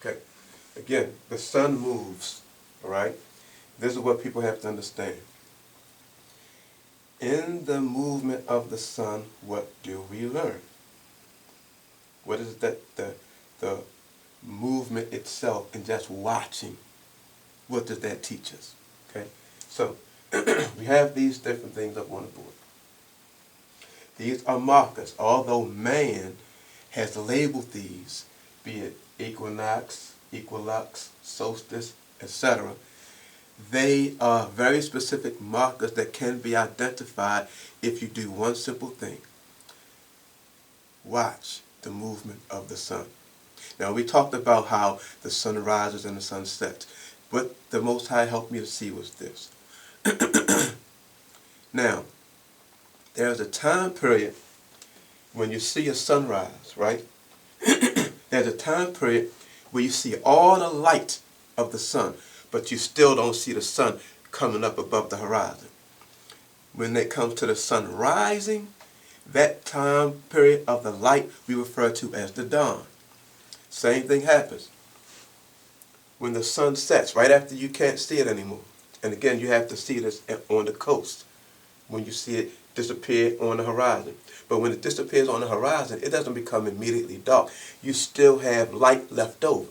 Okay. Again, the sun moves. All right. This is what people have to understand. In the movement of the sun, what do we learn? What is that? The movement itself and just watching. What does that teach us? Okay. So we have these different things up on the board. These are markers. Although man has labeled these, be it equinox, equilux, solstice, etc., they are very specific markers that can be identified if you do one simple thing. Watch the movement of the sun. Now, we talked about how the sun rises and the sun sets. What the Most High helped me to see was this. Now, there's a time period when you see a sunrise, right? There's a time period where you see all the light of the sun, but you still don't see the sun coming up above the horizon. When it comes to the sun rising, that time period of the light we refer to as the dawn. Same thing happens when the sun sets, right after you can't see it anymore. And again, you have to see this on the coast when you see it disappear on the horizon. But when it disappears on the horizon, it doesn't become immediately dark. You still have light left over.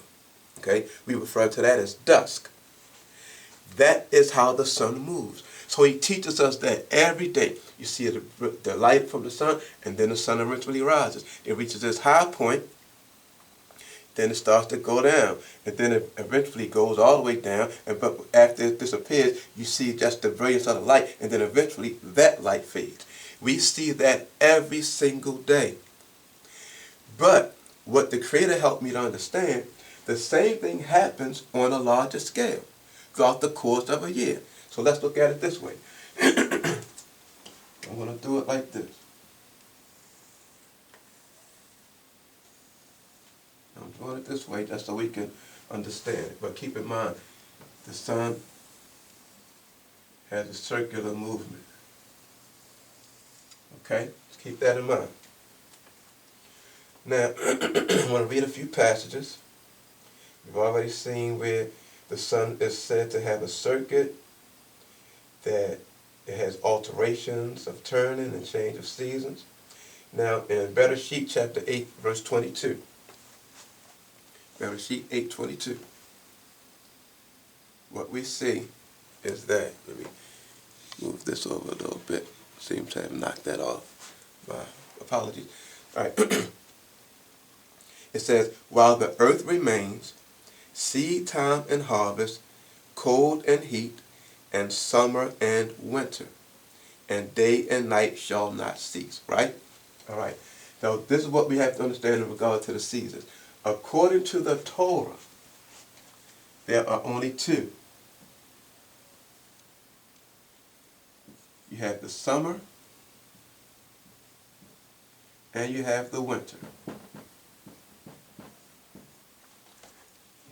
Okay? We refer to that as dusk. That is how the sun moves. So he teaches us that every day you see the light from the sun, and then the sun eventually rises. It reaches its high point, then it starts to go down, and then it eventually goes all the way down, but after it disappears, you see just the brilliance of the light, and then eventually that light fades. We see that every single day. But what the Creator helped me to understand, the same thing happens on a larger scale throughout the course of a year. So let's look at it this way. I'm going to do it like this. I'm doing it this way just so we can understand it. But keep in mind, the sun has a circular movement. Okay? Let's keep that in mind. Now, I want to read a few passages. We've already seen where the sun is said to have a circuit, that it has alterations of turning and change of seasons. Now, in Bereshit chapter 8, verse 22. Bereshit 8:22. What we see is that, let me move this over a little bit. Seems to have knocked that off. My apologies. All right. It says, while the earth remains, seed time and harvest, cold and heat, and summer and winter, and day and night shall not cease. Right? All right. Now, this is what we have to understand in regard to the seasons. According to the Torah, there are only two. You have the summer and you have the winter.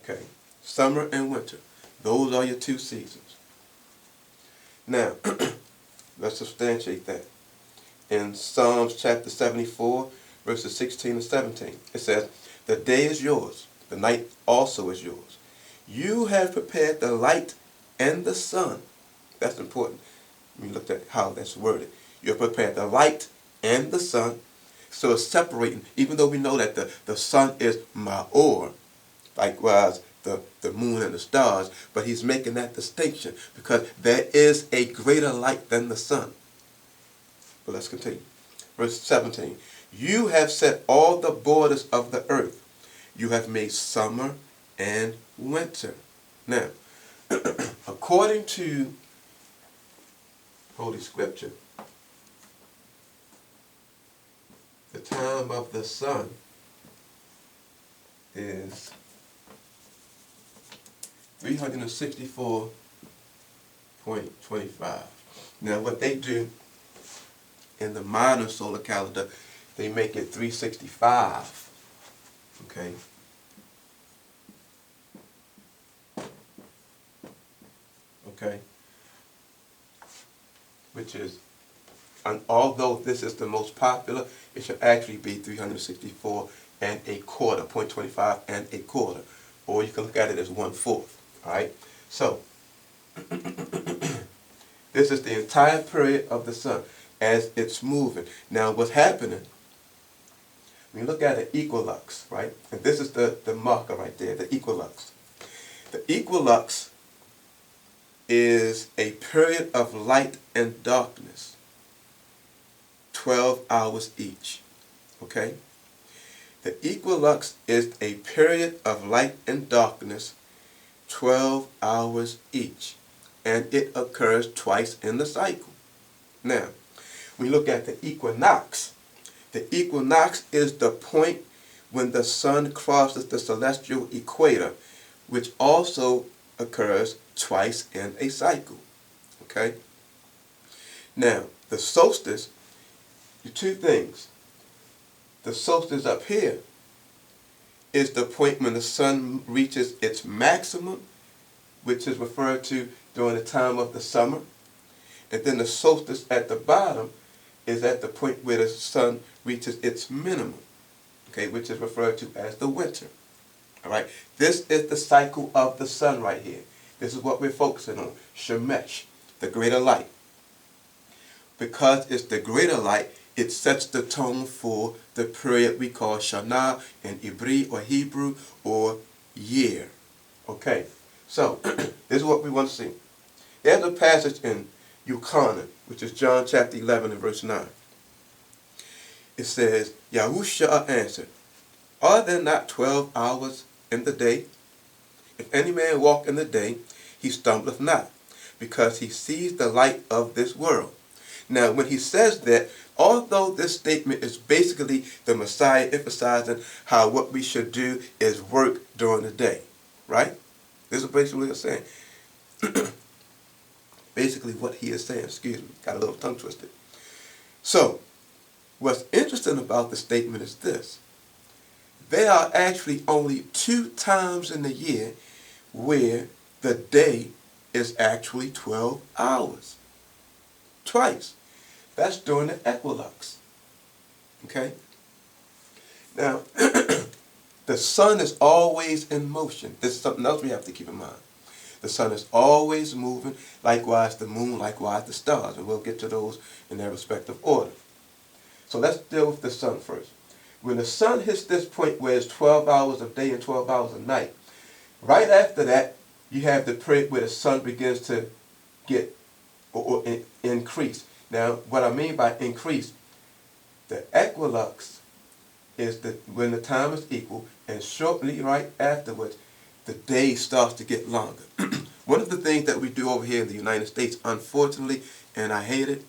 Okay, summer and winter. Those are your two seasons. Now, let's substantiate that. In Psalms chapter 74, verses 16 and 17, it says, the day is yours, the night also is yours. You have prepared the light and the sun. That's important. We looked at how that's worded. You have prepared the light and the sun. So it's separating, even though we know that the sun is Ma'or, likewise the moon and the stars, but he's making that distinction because there is a greater light than the sun. But let's continue. Verse 17. You have set all the borders of the earth. You have made summer and winter. Now, according to Holy Scripture, the time of the sun is 364.25. Now, what they do in the modern solar calendar, they make it 365. Okay? Okay? Which is, and although this is the most popular, it should actually be 364 and a quarter, 0.25 and a quarter. or you can look at it as 1/4. All right. So this is the entire period of the sun as it's moving. Now, what's happening? When you look at an equinox, right? And this is the marker right there, the equinox. The equinox is a period of light and darkness, 12 hours each. Okay? The equinox is a period of light and darkness, 12 hours each. And it occurs twice in the cycle. Now, when you look at the equinox is the point when the sun crosses the celestial equator, which also occurs twice in a cycle. Okay? Now, the solstice, the two things. The solstice up here is the point when the sun reaches its maximum, which is referred to during the time of the summer. And then the solstice at the bottom is at the point where the sun reaches its minimum, okay, which is referred to as the winter. All right, this is the cycle of the sun right here. This is what we're focusing on, Shemesh, the greater light. Because it's the greater light, it sets the tone for the period we call Shana in Hebrew or year. Okay, so this is what we want to see. There's a passage in Yuchanan, which is John chapter 11 and verse 9. It says, Yahusha answered, are there not 12 hours in the day? If any man walk in the day, he stumbleth not, because he sees the light of this world. Now, when he says that, although this statement is basically the Messiah emphasizing how what we should do is work during the day, right? This is basically what he's saying. Basically what he is saying, excuse me, got a little tongue twisted. So, what's interesting about the statement is this. There are actually only 2 times in the year where the day is actually 12 hours. Twice. That's during the equinox. Okay? Now, the sun is always in motion. This is something else we have to keep in mind. The sun is always moving, likewise the moon, likewise the stars. And we'll get to those in their respective order. So let's deal with the sun first. When the sun hits this point where it's 12 hours of day and 12 hours of night, right after that, you have the period where the sun begins to get or increase. Now, what I mean by increase, the equinox is when the time is equal, and shortly right afterwards, the day starts to get longer. One of the things that we do over here in the United States, unfortunately, and I hate it,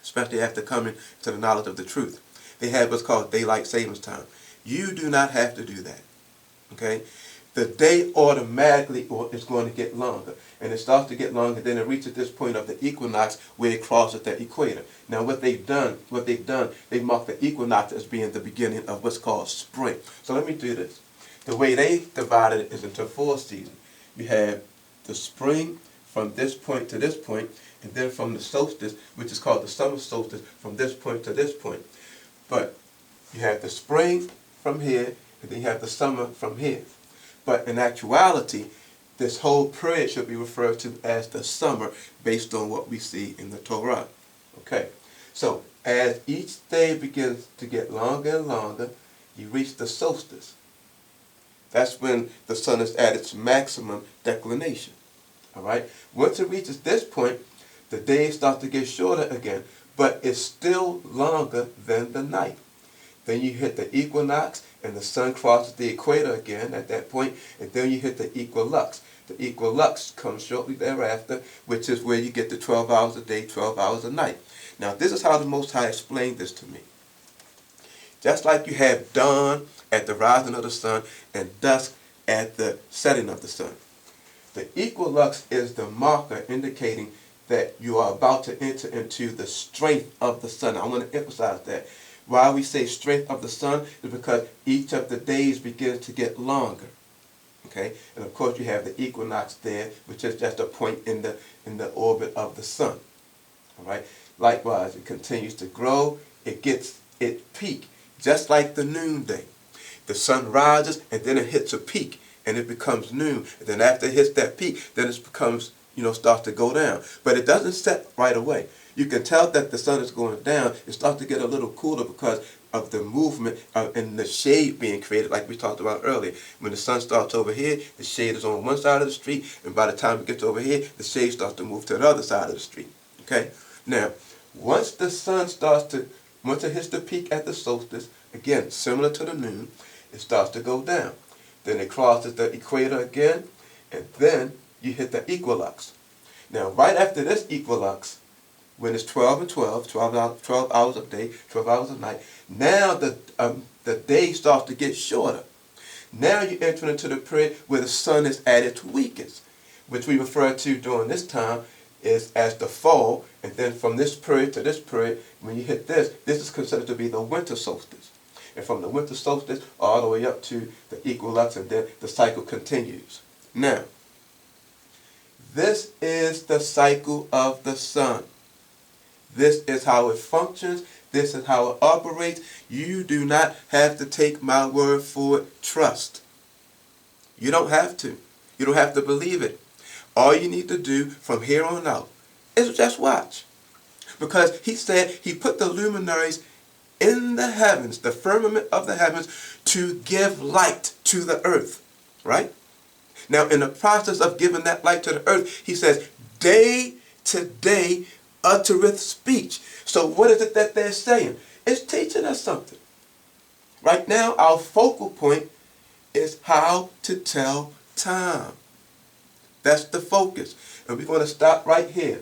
especially after coming to the knowledge of the truth, they have what's called daylight savings time. You do not have to do that. Okay? The day automatically is going to get longer. And it starts to get longer, then it reaches this point of the equinox where it crosses the equator. Now they've marked the equinox as being the beginning of what's called spring. So let me do this. The way they divided it is into 4 seasons. You have the spring from this point to this point, and then from the solstice, which is called the summer solstice, from this point to this point. But you have the spring from here, and then you have the summer from here. But in actuality, this whole period should be referred to as the summer based on what we see in the Torah. Okay, so as each day begins to get longer and longer, you reach the solstice. That's when the sun is at its maximum declination. All right, once it reaches this point, the days start to get shorter again, but it's still longer than the night. Then you hit the equinox, and the sun crosses the equator again at that point, and then you hit the equilux. The equilux comes shortly thereafter, which is where you get the 12 hours a day, 12 hours a night. Now, this is how the Most High explained this to me. Just like you have dawn at the rising of the sun and dusk at the setting of the sun. The equilux is the marker indicating that you are about to enter into the strength of the sun. I want to emphasize that. Why we say strength of the sun is because each of the days begins to get longer. Okay? And of course you have the equinox there, which is just a point in the orbit of the sun. All right? Likewise, it continues to grow. It gets its peak, just like the noonday. The sun rises and then it hits a peak. and it becomes noon. And then after it hits that peak, then it becomes, starts to go down. But it doesn't set right away. You can tell that the sun is going down. It starts to get a little cooler because of the movement and the shade being created, like we talked about earlier. When the sun starts over here, the shade is on one side of the street, and by the time it gets over here, the shade starts to move to the other side of the street. Okay? Now, once the sun once it hits the peak at the solstice, again, similar to the noon, it starts to go down. Then it crosses the equator again, and then you hit the equinox. Now, right after this equinox, when it's 12 and 12 hours of day, 12 hours of night, now the day starts to get shorter. Now you enter into the period where the sun is at its weakest, which we refer to during this time is as the fall. And then from this period to this period, when you hit this is considered to be the winter solstice. And from the winter solstice all the way up to the equinox, and then the cycle continues. Now, this is the cycle of the sun. This is how it functions. This is how it operates. You do not have to take my word for it. Trust. You don't have to. You don't have to believe it. All you need to do from here on out is just watch. Because he said he put the luminaries in the heavens, the firmament of the heavens, to give light to the earth. Right? Now, in the process of giving that light to the earth, he says, day to day uttereth speech. So what is it that they're saying? It's teaching us something. Right now, our focal point is how to tell time. That's the focus. And we're going to stop right here.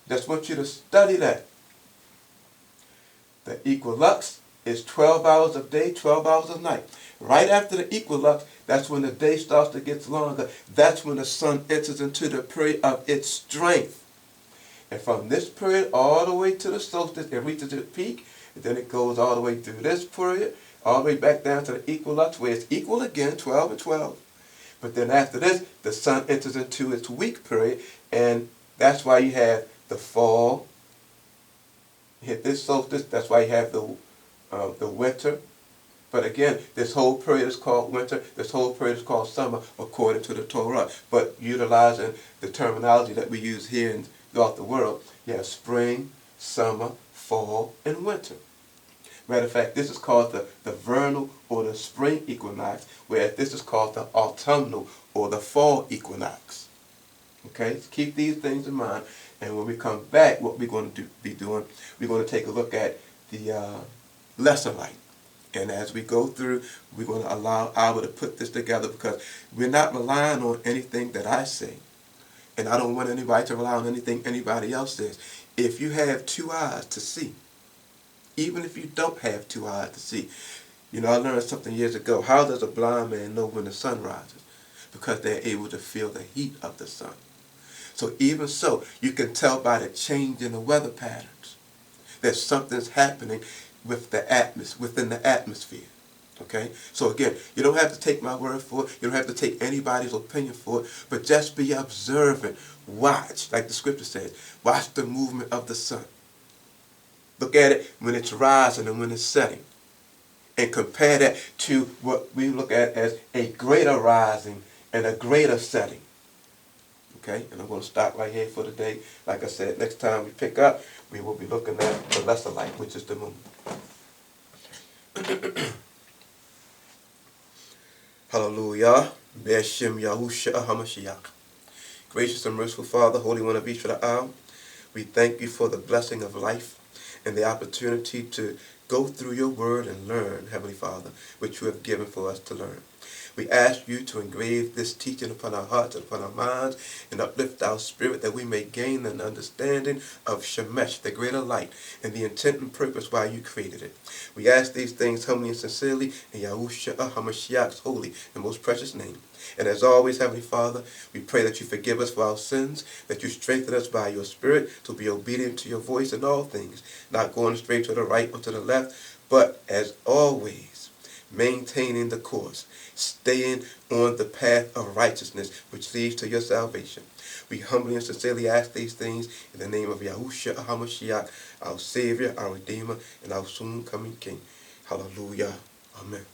Just want you to study that. The equinox is 12 hours of day, 12 hours of night. Right after the equinox, that's when the day starts to get longer. That's when the sun enters into the period of its strength. And from this period all the way to the solstice, it reaches its peak. And then it goes all the way through this period, all the way back down to the equinox, where it's equal again, 12 and 12. But then after this, the sun enters into its weak period, and that's why you have the fall. You hit this solstice, that's why you have the winter. But again, this whole period is called winter. This whole period is called summer, according to the Torah. But utilizing the terminology that we use here throughout the world, you have spring, summer, fall, and winter. Matter of fact, this is called the vernal or the spring equinox, whereas this is called the autumnal or the fall equinox. Okay, so keep these things in mind. And when we come back, what we're going to be doing, we're going to take a look at the lesser light. And as we go through, we're going to allow Abba to put this together, because we're not relying on anything that I say. And I don't want anybody to rely on anything anybody else says. If you have two eyes to see, even if you don't have two eyes to see. I learned something years ago. How does a blind man know when the sun rises? Because they're able to feel the heat of the sun. So even so, you can tell by the change in the weather patterns that something's happening with within the atmosphere. Okay? So again, you don't have to take my word for it. You don't have to take anybody's opinion for it. But just be observant. Watch, like the scripture says. Watch the movement of the sun. Look at it when it's rising and when it's setting. And compare that to what we look at as a greater rising and a greater setting. Okay? And I'm going to stop right here for today. Like I said, next time we pick up, we will be looking at the lesser light, which is the moon. Hallelujah. Beshem Yahusha HaMashiach. Gracious and merciful Father, Holy One of Israel, we thank you for the blessing of life and the opportunity to go through your word and learn, Heavenly Father, which you have given for us to learn. We ask you to engrave this teaching upon our hearts and upon our minds, and uplift our spirit, that we may gain an understanding of Shemesh, the greater light, and the intent and purpose why you created it. We ask these things humbly and sincerely in Yahushua HaMashiach's holy and most precious name. And as always, Heavenly Father, we pray that you forgive us for our sins, that you strengthen us by your Spirit to be obedient to your voice in all things, not going straight to the right or to the left, but as always, maintaining the course, staying on the path of righteousness, which leads to your salvation. We humbly and sincerely ask these things in the name of Yahushua HaMashiach, our Savior, our Redeemer, and our soon coming King. Hallelujah. Amen.